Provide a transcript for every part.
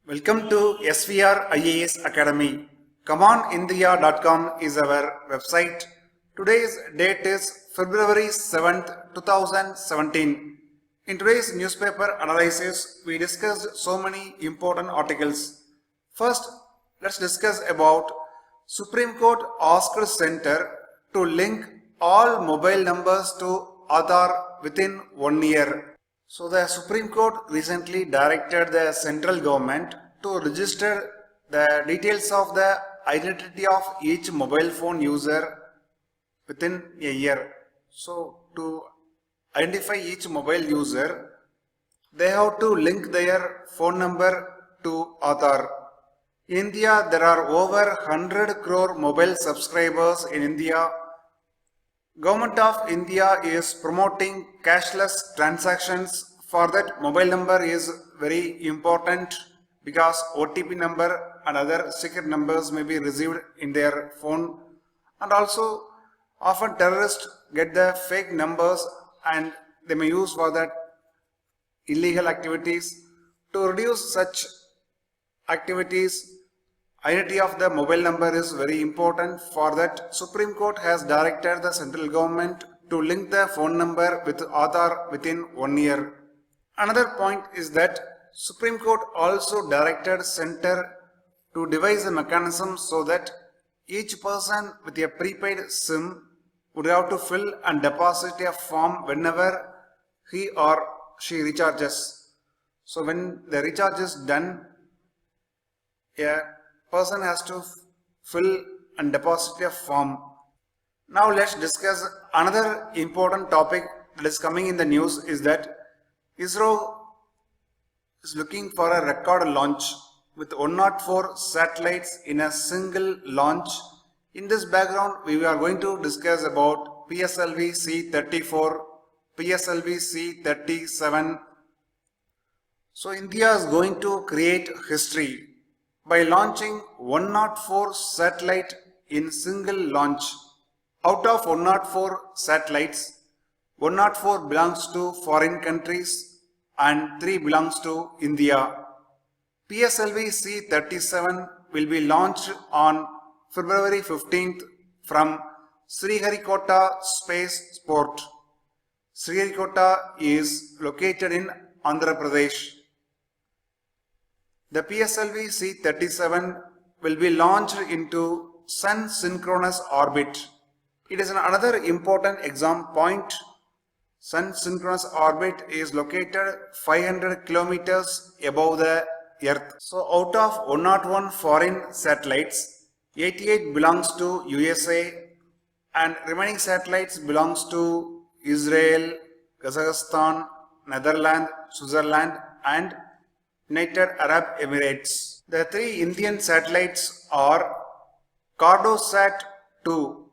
Welcome to SVR IAS Academy. ComeOnIndia.com is our website. Today's date is February 7th, 2017. In today's newspaper analysis, we discussed so many important articles. First, let's discuss about Supreme Court asked Center to link all mobile numbers to Aadhaar within 1 year. So the Supreme Court recently directed the central government to register the details of the identity of each mobile phone user within a year. So to identify each mobile user, they have to link their phone number to Aadhaar. In India, there are over 100 crore mobile subscribers in India. Government of India is promoting cashless transactions. For that, mobile number is very important because OTP number and other secret numbers may be received in their phone, and also often terrorists get the fake numbers and they may use for that illegal activities. To reduce such activities, identity of the mobile number is very important. For that, Supreme Court has directed the central government to link the phone number with Aadhaar within 1 year. Another point is that Supreme Court also directed Center to devise a mechanism so that each person with a prepaid SIM would have to fill and deposit a form whenever he or she recharges. So when the recharge is done, a person has to fill and deposit a form. Now let's discuss another important topic that is coming in the news is that ISRO is looking for a record launch with 104 satellites in a single launch. In this background, we are going to discuss about PSLV C-34, PSLV C-37. So India is going to create history by launching 104 satellites in single launch. Out of 104 satellites, 104 belongs to foreign countries and 3 belongs to India. PSLV C-37 will be launched on February 15th from Sriharikota Space Port. Sriharikota is located in Andhra Pradesh. The PSLV C-37 will be launched into Sun synchronous orbit. It is another important exam point. Sun synchronous orbit is located 500 kilometers above the Earth. So out of 101 foreign satellites, 88 belongs to USA and remaining satellites belongs to Israel, Kazakhstan, Netherlands, Switzerland and United Arab Emirates. The 3 Indian satellites are Cartosat 2.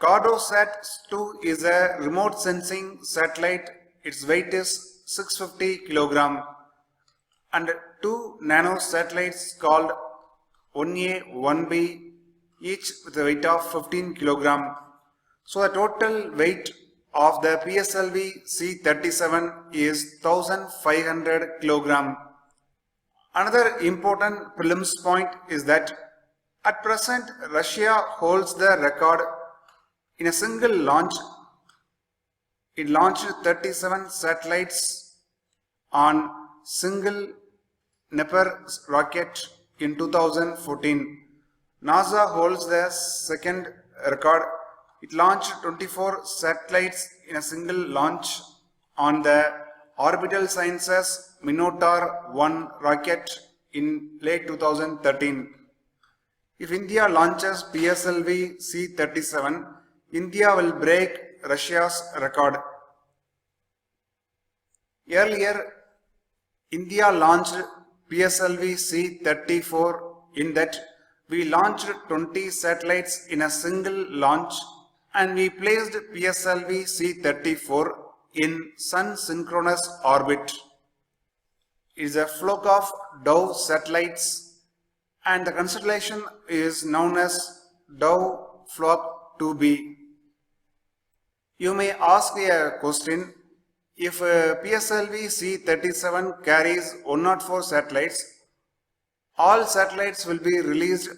Cartosat 2 is a remote sensing satellite. Its weight is 650 kg. And 2 nano satellites called 1A, 1B, each with a weight of 15 kg. So the total weight of the PSLV C-37 is 1500 kg. Another important prelims point is that at present Russia holds the record. In a single launch, it launched 37 satellites on single Nepar rocket in 2014. NASA holds the second record. It launched 24 satellites in a single launch on the Orbital Sciences Minotaur 1 rocket in late 2013. If India launches PSLV C-37, India will break Russia's record. Earlier, India launched PSLV C-34. In that, we launched 20 satellites in a single launch and we placed PSLV C-34 in Sun synchronous orbit. It is a flock of Dove satellites and the constellation is known as Dove Flock 2B. You may ask a question, if PSLV C-37 carries 104 satellites, All satellites will be released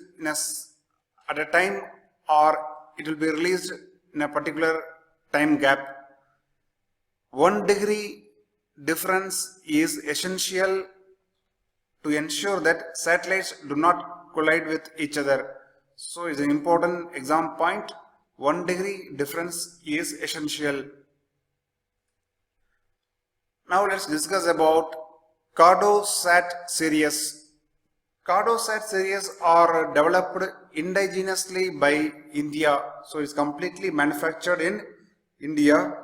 at a time, or it will be released in a particular time gap. 1 degree difference is essential to ensure that satellites do not collide with each other. So it's an important exam point. 1 degree difference is essential. Now let's discuss about Cartosat series. Cartosat series are developed indigenously by India. So it's completely manufactured in India.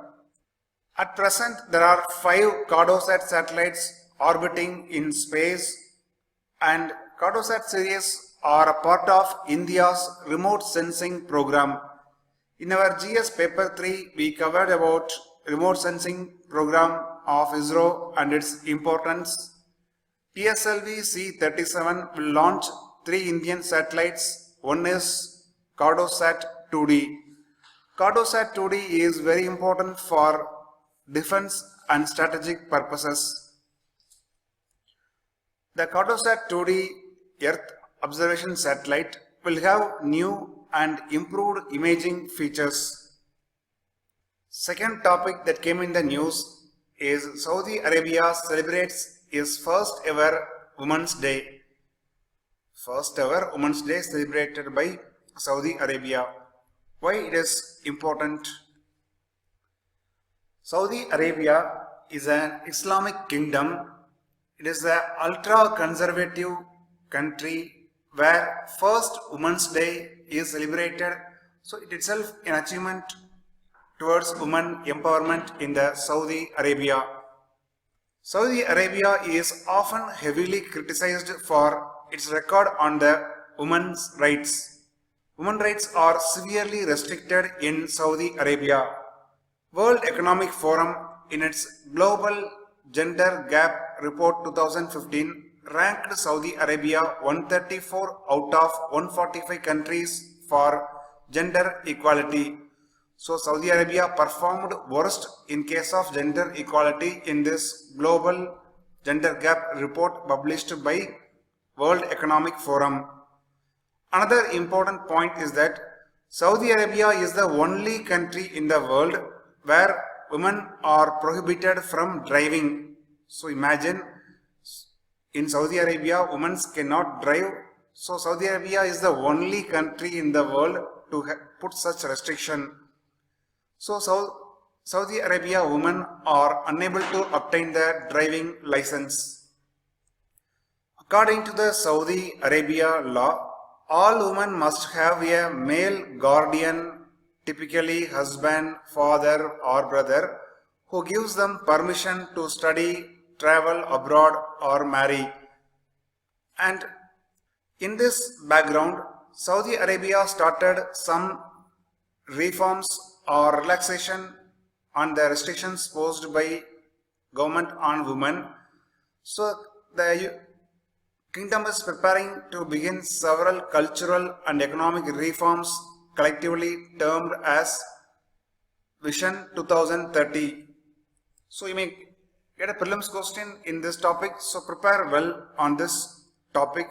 At present, there are 5 Cartosat satellites orbiting in space, and Cartosat series are a part of India's remote sensing program. In our GS paper 3, we covered about remote sensing program of ISRO and its importance. PSLV C-37 will launch 3 Indian satellites. One is Cartosat 2D. Cartosat 2D is very important for defense and strategic purposes. The Cartosat 2D Earth observation satellite will have new and improved imaging features. Second topic that came in the news is Saudi Arabia celebrates its first ever Women's Day. First ever Women's Day celebrated by Saudi Arabia. Why it is important? Saudi Arabia is an Islamic kingdom. It is an ultra-conservative country where first Women's Day is celebrated. So it itself an achievement towards women empowerment in the Saudi Arabia. Saudi Arabia is often heavily criticized for its record on the women's rights. Women's rights are severely restricted in Saudi Arabia. World Economic Forum in its Global Gender Gap Report 2015 ranked Saudi Arabia 134 out of 145 countries for gender equality. So Saudi Arabia performed worst in case of gender equality in this Global Gender Gap Report published by World Economic Forum. Another important point is that Saudi Arabia is the only country in the world where women are prohibited from driving. So imagine, in Saudi Arabia women cannot drive. So Saudi Arabia is the only country in the world to put such restriction. So Saudi Arabia women are unable to obtain their driving license. According to the Saudi Arabia law, all women must have a male guardian, typically husband, father or brother, who gives them permission to study, travel abroad or marry. And in this background, Saudi Arabia started some reforms or relaxation on the restrictions posed by government on women. So the kingdom is preparing to begin several cultural and economic reforms collectively termed as Vision 2030. So you may get a prelims question in this topic, so prepare well on this topic.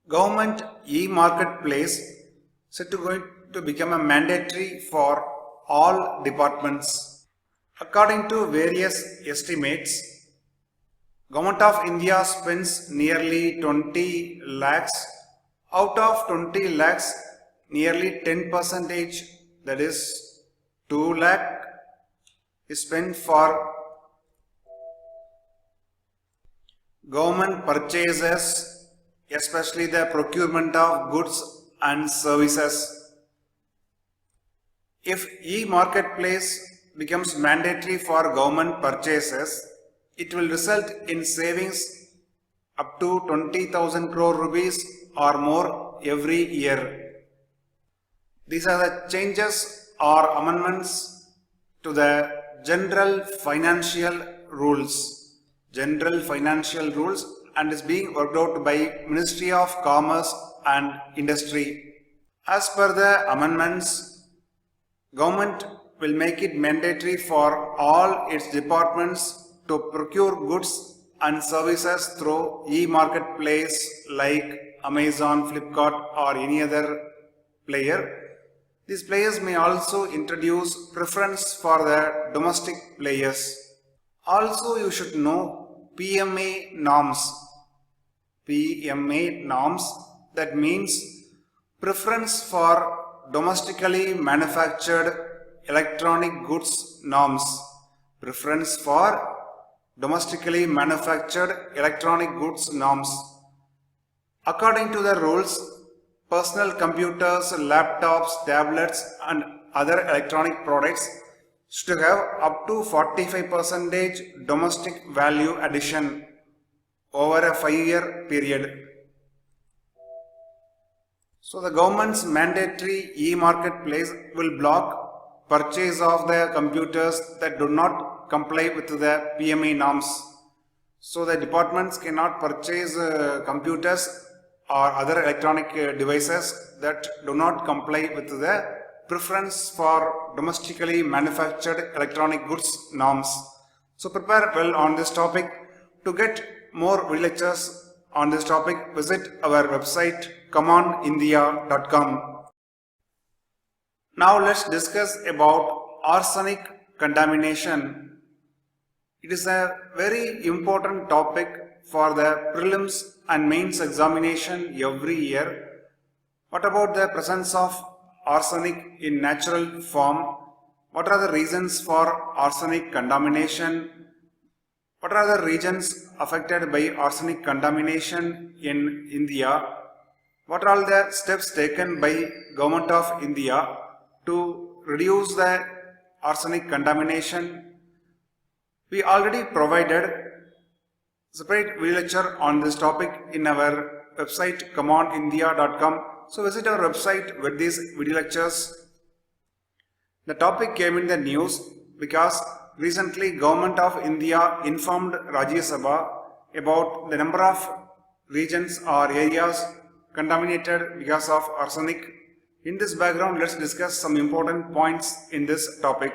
Government e-marketplace said to going to become a mandatory for all departments. According to various estimates, Government of India spends nearly 20 lakhs. Out of 20 lakhs, nearly 10%, that is 2 lakh, is spent for government purchases, especially the procurement of goods and services. If e-marketplace becomes mandatory for government purchases, it will result in savings up to 20,000 crore rupees or more every year. These are the changes or amendments to the General Financial Rules. General Financial Rules, and is being worked out by Ministry of Commerce and Industry. As per the amendments, government will make it mandatory for all its departments to procure goods and services through e-marketplace like Amazon, Flipkart or any other player. These players may also introduce preference for the domestic players. Also, you should know PMA norms. PMA norms, that means preference for domestically manufactured electronic goods norms. Preference for domestically manufactured electronic goods norms. According to the rules, personal computers, laptops, tablets and other electronic products should have up to 45% domestic value addition over a 5-year period. So the government's mandatory e-marketplace will block purchase of the computers that do not comply with the PMA norms. So the departments cannot purchase computers or other electronic devices that do not comply with the preference for domestically manufactured electronic goods norms. So prepare well on this topic. To get more video lectures on this topic, visit our website commandindia.com. Now let's discuss about arsenic contamination. It is a very important topic for the prelims and mains examination every year. What about the presence of arsenic in natural form? What are the reasons for arsenic contamination? What are the regions affected by arsenic contamination in India? What are the steps taken by Government of India to reduce the arsenic contamination? We already provided separate video lecture on this topic in our website commandindia.com. So visit our website with these video lectures. The topic came in the news because recently Government of India informed Rajya Sabha about the number of regions or areas contaminated because of arsenic. In this background, let's discuss some important points in this topic.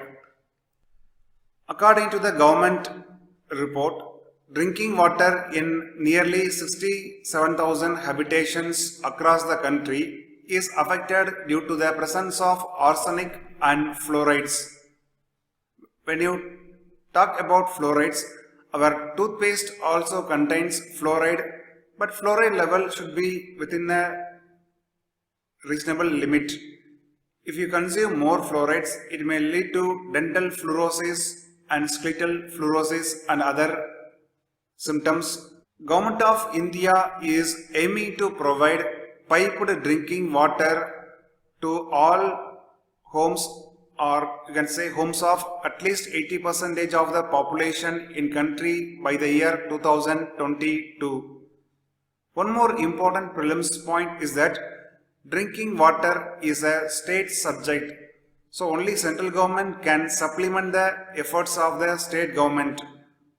According to the government report, drinking water in nearly 67,000 habitations across the country is affected due to the presence of arsenic and fluorides. When you talk about fluorides, our toothpaste also contains fluoride, but fluoride level should be within a reasonable limit. If you consume more fluorides, it may lead to dental fluorosis and skeletal fluorosis and other symptoms. Government of India is aiming to provide piped drinking water to all homes, or you can say homes of at least 80% of the population in country by the year 2022. One more important prelims point is that drinking water is a state subject. So only central government can supplement the efforts of the state government.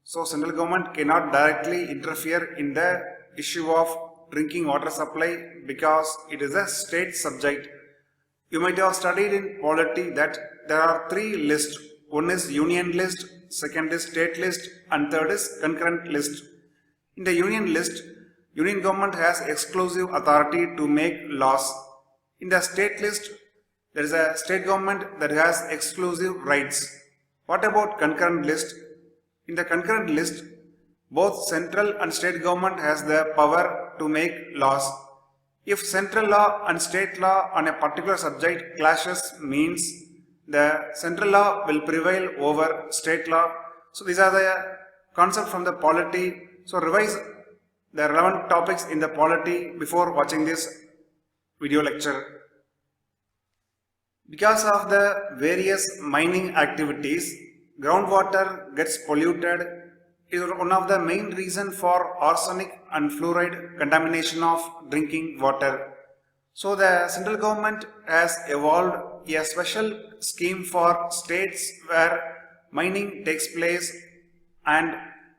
So central government cannot directly interfere in the issue of drinking water supply because it is a state subject. You might have studied in polity that there are 3 lists. One is union list, second is state list and third is concurrent list. In the union list, union government has exclusive authority to make laws. In the state list, there is a state government that has exclusive rights. What about concurrent list? In the concurrent list, both central and state government has the power to make laws. If central law and state law on a particular subject clashes, means the central law will prevail over state law. So these are the concepts from the polity. So revise the relevant topics in the polity before watching this video lecture. Because of the various mining activities, groundwater gets polluted. Is one of the main reasons for arsenic and fluoride contamination of drinking water. So the central government has evolved a special scheme for states where mining takes place, and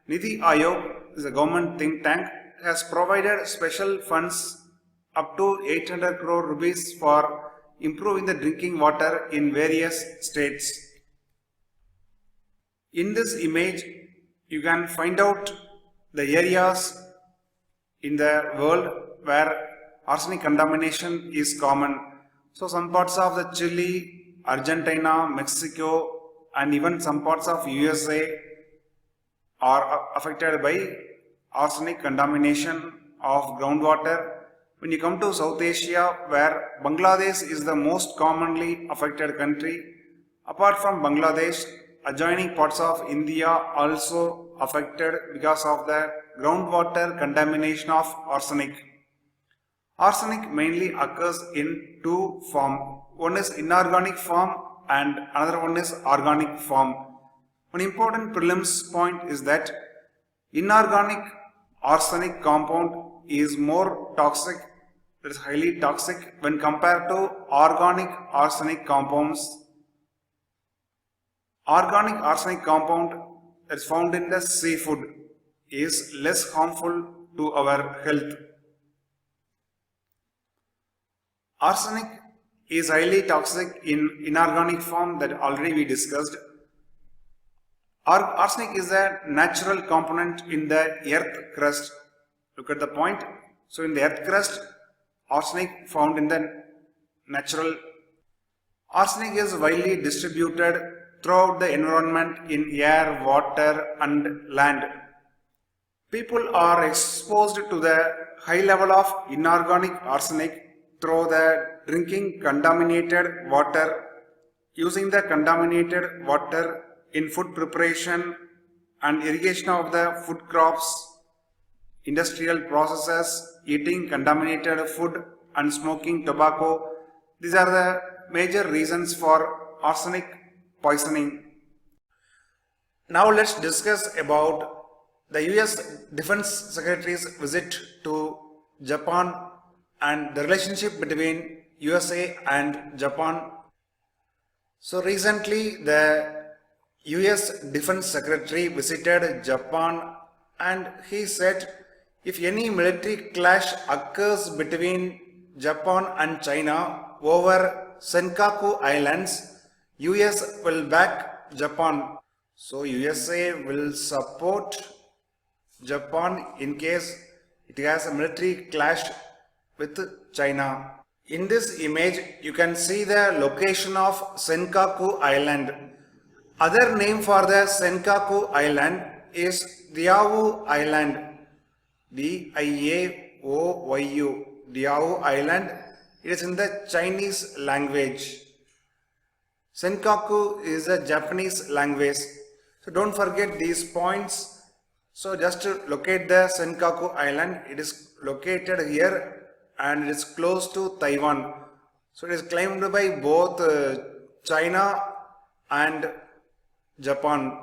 Niti Aayog is a government think tank, has provided special funds up to 800 crore rupees for improving the drinking water in various states. In this image, you can find out the areas in the world where arsenic contamination is common. So some parts of the Chile, Argentina, Mexico and even some parts of USA are affected by arsenic contamination of groundwater. When you come to South Asia, where Bangladesh is the most commonly affected country, apart from Bangladesh, adjoining parts of India also affected because of the groundwater contamination of arsenic. Arsenic mainly occurs in two forms. One is inorganic form and another one is organic form. One important prelims point is that inorganic arsenic compound is more toxic, that is highly toxic when compared to organic arsenic compounds. Organic arsenic compound that is found in the seafood is less harmful to our health. Arsenic is highly toxic in inorganic form that already we discussed. Arsenic is a natural component in the earth crust. Look at the point. So in the earth crust, arsenic found in the natural. Arsenic is widely distributed throughout the environment in air, water and land. People are exposed to the high level of inorganic arsenic through the drinking contaminated water, using the contaminated water in food preparation and irrigation of the food crops, industrial processes, eating contaminated food and smoking tobacco. These are the major reasons for arsenic poisoning. Now let's discuss about the US Defense Secretary's visit to Japan and the relationship between USA and Japan. So recently the US Defense Secretary visited Japan and he said if any military clash occurs between Japan and China over Senkaku Islands, US will back Japan. So USA will support Japan in case it has a military clash with China. In this image, you can see the location of Senkaku Island. Other name for the Senkaku Island is Diaoyu Island. Diaoyu. Diaoyu Island. It is in the Chinese language. Senkaku is a Japanese language. So don't forget these points. So just to locate the Senkaku Island, it is located here and it is close to Taiwan. So it is claimed by both China and Japan.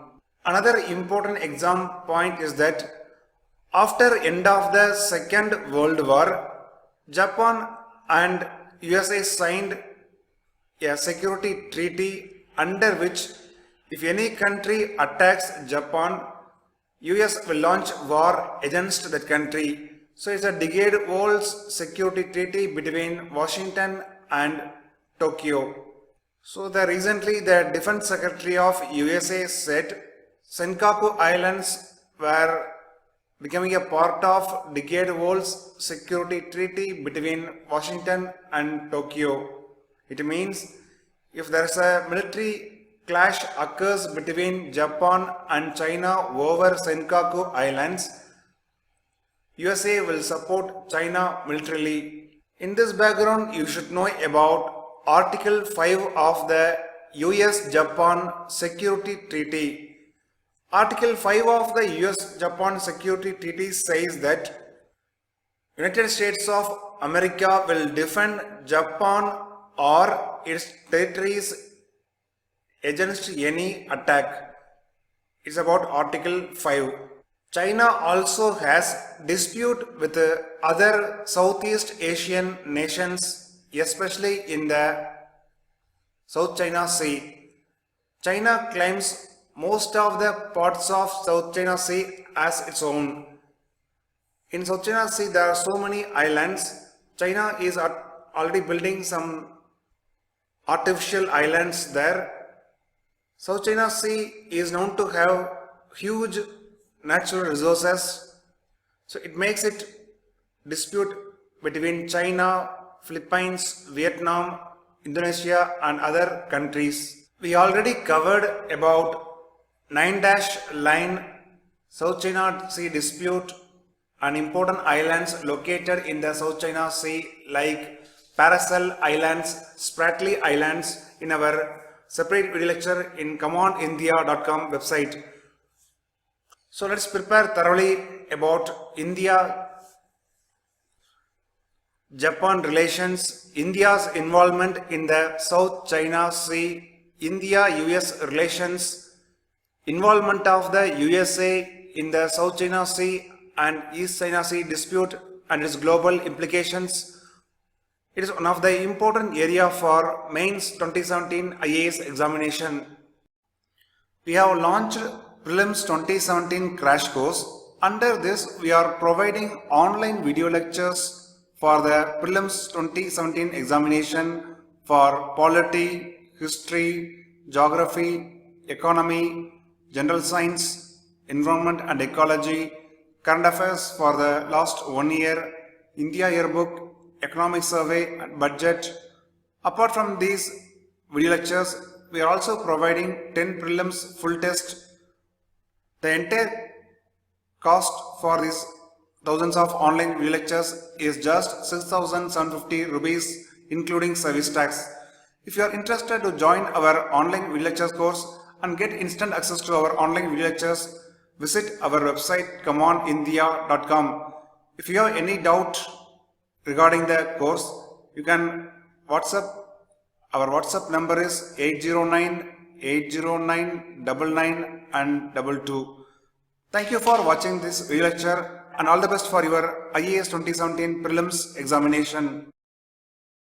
Another important exam point is that after end of the Second World War, Japan and USA signed a security treaty under which if any country attacks Japan, US will launch war against that country. So it's a decade-old security treaty between Washington and Tokyo. So recently the Defense Secretary of USA said Senkaku Islands were becoming a part of decade-old security treaty between Washington and Tokyo. It means if there is a military clash occurs between Japan and China over Senkaku Islands, USA will support China militarily. In this background, you should know about Article 5 of the US-Japan Security Treaty. Article 5 of the US-Japan Security Treaty says that United States of America will defend Japan or its territories against any attack. It's about Article 5. China also has dispute with other Southeast Asian nations, especially in the South China Sea. China claims most of the parts of South China Sea as its own. In South China Sea there are so many islands. China is already building some artificial islands there. South China Sea is known to have huge natural resources So it makes it dispute between China, Philippines, Vietnam, Indonesia and other countries. We already covered about 9-line South China Sea dispute and important islands located in the South China Sea like Paracel Islands, Spratly Islands in our separate video lecture in ComeOnIndia.com website. So let's prepare thoroughly about India-Japan relations, India's involvement in the South China Sea, India-US relations, involvement of the USA in the South China Sea and East China Sea dispute and its global implications. It is one of the important area for mains 2017 IAS examination. We have launched Prelims 2017 crash course. Under this, we are providing online video lectures for the Prelims 2017 examination for polity, history, geography, economy, general science, environment and ecology, current affairs for the last 1 year, India yearbook, economic survey and budget. Apart from these video lectures, we are also providing 10 prelims full test. The entire cost for these thousands of online video lectures is just 6,750 rupees including service tax. If you are interested to join our online video lectures course and get instant access to our online video lectures, visit our website ComeOnIndia.com. If you have any doubt regarding the course, you can WhatsApp. Our WhatsApp number is 809-809-99 and 22. Thank you for watching this video lecture and all the best for your IAS 2017 prelims examination.